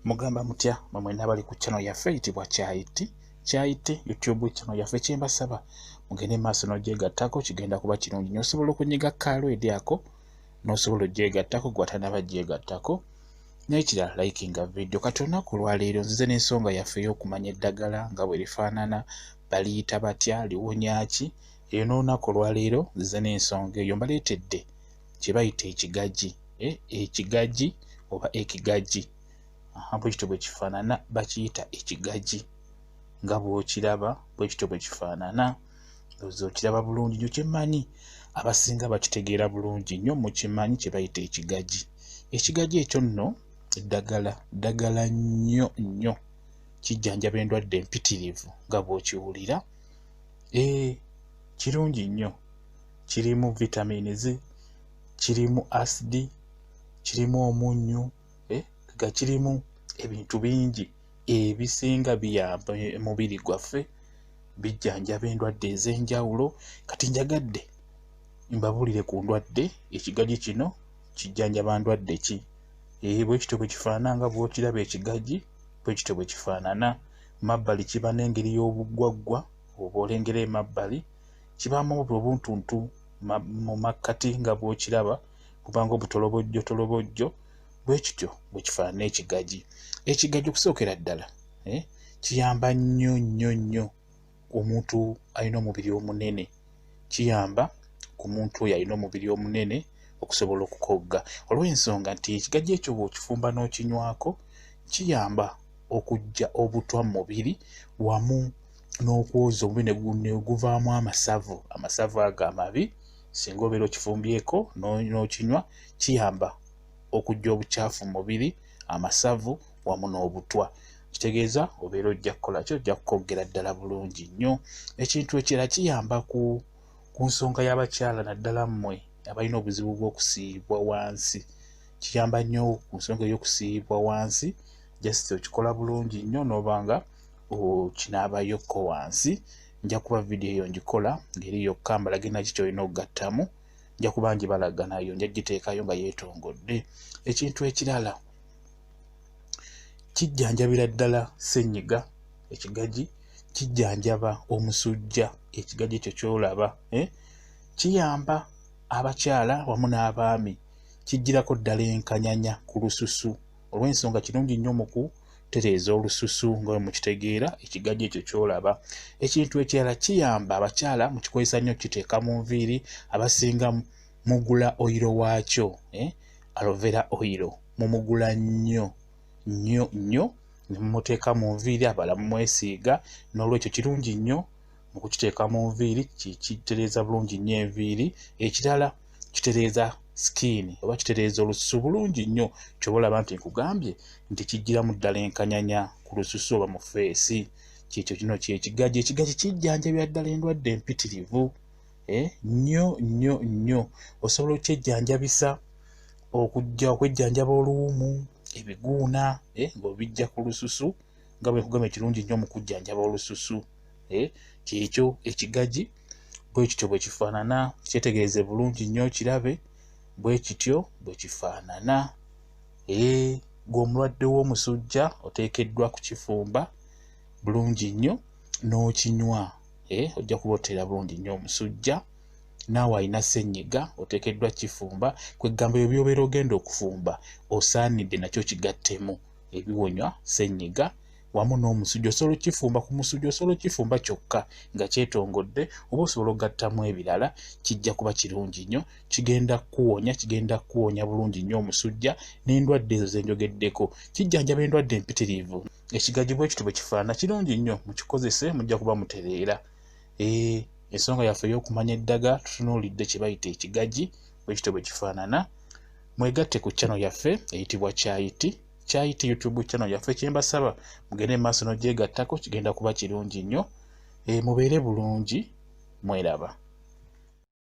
Mugamba mutya mmwe nabali ku channel yaffe eyitibwa Kyayiti YouTube channel yaffe kyembasaba mugende maaso n'ogyegattako kigenda kuba kirungi nnyo. Osobola okunyiga kalo edyako n'osobola ogyegattako gwatanaba gyegattako n'ekirala likinga video. Kati olunaku lwaleero nzize n'ensonga yaffe ey'okumanya eddagala nga bwe lifaanana, baliyita batya, liwonya ki. Eyo n'olunaku lwaleero nzize n'ensonga eyo mbaleetedde kye bayita ekigajji. Ekigajji oba ekigajji bwekityo bwe kifaanana bakiyita ekigajji. Nga bw'okiraba bwekityo bwe kifaanana. Ndowooza okiraba bulungi nnyo. Kyemmanyi abasinga bakitegeera bulungi nnyo mukimanyi kye bayita ekigajji. Ekigajji ekyo nno ddagala nnyo nnyo, kijjanjaba endwadde empitirivu nga bw'okiwulira. Kirungi nnyo, kirimu vitamins, kirimu asidi, kirimu omunnyu, nga kirimu ebintu bingi ebisinga biyamba omubiri gwaffe, bijjanjaba endwadde ez'enjawulo. Kati njagadde mbabuulire ku ndwadde ekigajji kino kijjanjaba ndwadde ki. Bwekityo bwe kifaanana nga bw'okiraba ekigajji bwekityo bwe kifaanana. Mabbali kiba n'engeri y'obuggwaggwa oba olengera emabbali, kibaamu obuntuntu mu makkati nga bw'okiraba kubanga obutolobojjo bwekityo bwe kifaanana ekigajji. Ekigajji okusookera ddala kiyamba nnyo nnyo nnyo omuntu alina omubiri omunene. Kiyamba ku muntu oyo alina omubiri omunene okusobola okukogga, olw'ensonga nti ekigajji ekyo bw'okifumba n'okinywako kiyamba okuggya obutwa mu mubiri wamu n'okwoza omubiri ne guvaamu amasavu ago amabi. Singa obeera okifumbyeko n'okinywa kiyamba okuggya obukyafu mu mubiri, amasavu wamu n'obutwa. Kitegeeza obeera ojja kukola ki, ojja kukoggera ddala bulungi nnyo. Ekintu ekirala kiyamba ku nsonga y'abakyala naddala mmwe abalina obuzibu bw'okusiibwa wansi. Kiyamba nnyo ku nsonga ey'okusiibwa wansi, just okikola bulungi nnyo n'oba nga okinaabayokko wansi. Nja kuba video eyo ngikola ngeri yokka mbalage naki ky'olina okugattamu, nja kuba ngibalaga nayo, nja giteekayo nga yeetongodde. Ekintu ekirala kijjanjabira ddala ssenyiga ekigajji, kijjanjaba omusujja ekigajji ekyo ky'olaba. Kiyamba abakyala wamu n'abaami, kijjirako ddala enkanyanya ku lususu, olw'ensonga kirungi nnyo mu kutereeza olususu nga bwe mukitegeera ekigajji ekyo ky'olaba. Ekintu ekirala kiyamba abakyala mukikozesa nnyo kiteeka mu nviiri, abasinga mugula oyiro waakyo, aloe vera oil mumugula nnyo nnyo nnyo ne mumuteeka mu nviiri, abalala mumwesiiga. N'olwekyo kirungi nnyo mu kukiteeka mu nviiri, kitereeza bulungi nnyo enviiri. Ekirala kitereeza skin oba kitereeza olususu bulungi nnyo, ky'oba olaba nti nkugambye nti kijjiramu ddala enkanyanya ku lususu oba mu feesi. Kikyo kino ky'ekigajji. Ekigajji kijjanjabira ddala endwadde empitirivu nnyo nnyo nnyo. Osobola okyejjanjabisa okwejjanjaba oluwumu, ebiguuna ng'obijja ku lususu nga bwe nkugambye kirungi nnyo mu kujjanjaba olususu. Kyekyo ekigajji bwekityo bwe kifaanana. Kyetegereze bulungi nnyo kirabe bwekityo bwe kifaanana. Gw'omulwadde w'omusujja oteekeddwa kukifumba bulungi nnyo n'okinywa, ojja kuba oteera bulungi nnyo omusujja. Naawe alina ssenyiga oteekeddwa kifumba, kwegamba ebyo by'obeera ogenda okufumba osaanidde nakyo kigattemu ebiwonya ssenyiga wamu n'omusujja. Osobola okifumba ku musujja, osobola okifumba kyokka nga kyetongodde, oba osobola okugattamu ebirala. Kijja kuba kirungi nnyo, kigenda kuwonya bulungi nnyo omusujja n'endwadde ezo ze njogeddeko. Kijjanjaba endwadde empitirivu. Ekigajji bwekityo bwe kifaanana kirungi nnyo, mukikozese mujja kuba mutereera. Ensonga yaffe ey'okumanya eddagala tutunuulidde kye bayita ekigajji bwekityo bwe kifaanana. Mwegatte ku channel yaffe eyitibwa Kyayiti YouTube channel yaffe. Kyembasaba mugende maaso n'ogyegattako, kigenda kuba kirungi nnyo. Mubeere bulungi, mweraba.